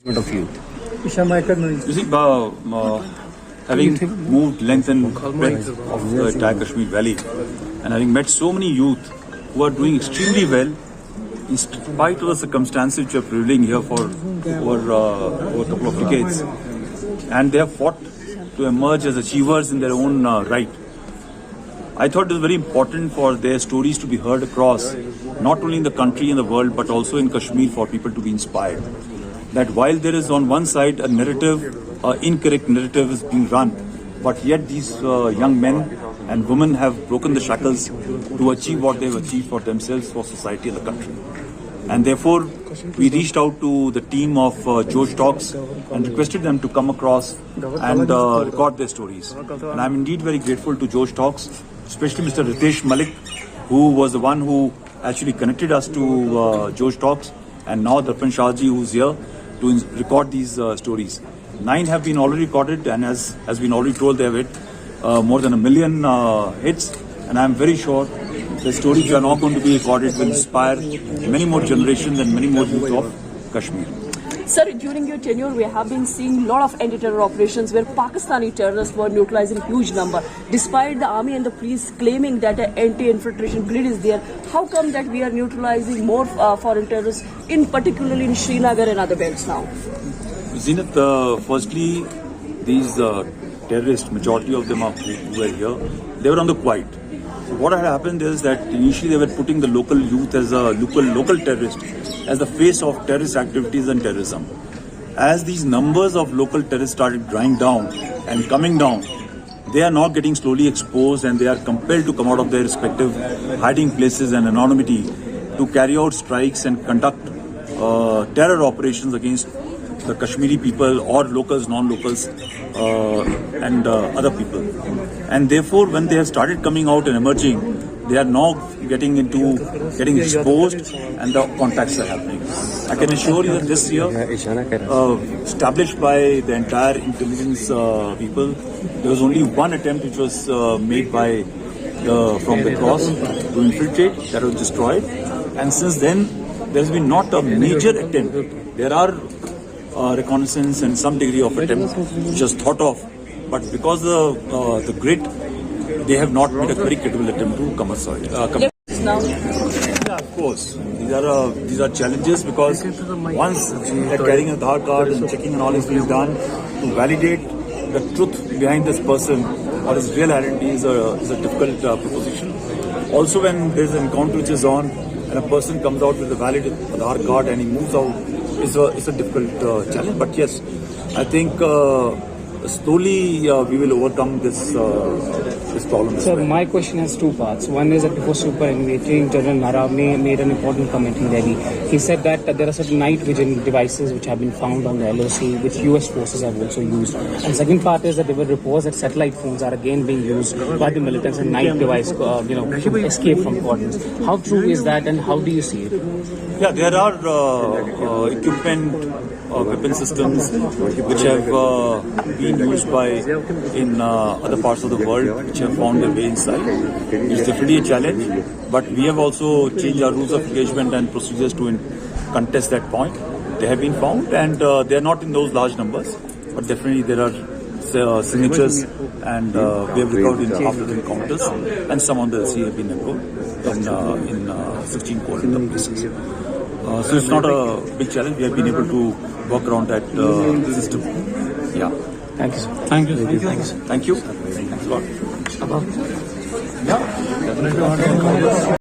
of youth. You see, having moved length and breadth of the entire Kashmir Valley and having met so many youth who are doing extremely well in spite of the circumstances which are prevailing here for over a couple of decades, and they have fought to emerge as achievers in their own right. I thought it was very important for their stories to be heard across, not only in the country and the world, but also in Kashmir, for people to be inspired. That while there is on one side a narrative, incorrect narrative is being run, but yet these young men and women have broken the shackles to achieve what they have achieved for themselves, for society and the country. And therefore, we reached out to the team of Josh Talks and requested them to come across and record their stories. And I'm indeed very grateful to Josh Talks, especially Mr. Ritesh Malik, who was the one who actually connected us to Josh Talks, and now Darpan Shahji, who's here to record these stories. 9 have been already recorded, and as has been already told, they have hit more than 1 million hits. And I'm very sure the stories which are now going to be recorded will inspire many more generations and many more youth of Kashmir. Sir, during your tenure, we have been seeing a lot of anti-terror operations where Pakistani terrorists were neutralizing huge number. Despite the army and the police claiming that an anti-infiltration grid is there, how come that we are neutralizing more foreign terrorists, in particularly in Srinagar and other belts now? Zenith, firstly, these terrorists, majority of them who were here, they were on the quiet. So what had happened is that initially they were putting the local youth as a local terrorist, as the face of terrorist activities and terrorism. As these numbers of local terrorists started drying down and coming down, they are now getting slowly exposed, and they are compelled to come out of their respective hiding places and anonymity to carry out strikes and conduct terror operations against the Kashmiri people or locals, non-locals, and other people. And therefore, when they have started coming out and emerging, they are now getting exposed, and the contacts are happening. I can assure you that this year, established by the entire intelligence people, there was only one attempt which was made by from the cross to infiltrate, that was destroyed. And since then, there has been not a major attempt. There are reconnaissance and some degree of attempt which was thought of, but because the grid, they have not made a very credible attempt to come aside. Yeah, of course. These are challenges, because once they're carrying an Aadhaar card and checking and all these things done to validate the truth behind this person or his real identity is a difficult proposition. Also, when there's an encounter which is on and a person comes out with a valid Aadhaar card and he moves out, it's a difficult challenge. But yes, I think slowly we will overcome this problem. Sir, my question has two parts. One is that before superannuating, General Naravne made an important comment in Delhi. He said that there are certain night vision devices which have been found on the LOC, which US forces have also used. And second part is that there were reports that satellite phones are again being used by the militants and night device, to escape from cordons. How true is that, and how do you see it? Yeah, there are equipment, weapon systems which have been used in other parts of the world, which have found their way inside. It's definitely a challenge, but we have also changed our rules of engagement and procedures to contest that point. They have been found, and they are not in those large numbers, but definitely there are signatures, and we have recovered in after the encounters, and some on the sea have been recovered in 16 cold places. So it's not a big challenge. We have been able to work around that system. Yeah. Thank you, sir. Thank you. Thank you. Thanks a lot. Yeah.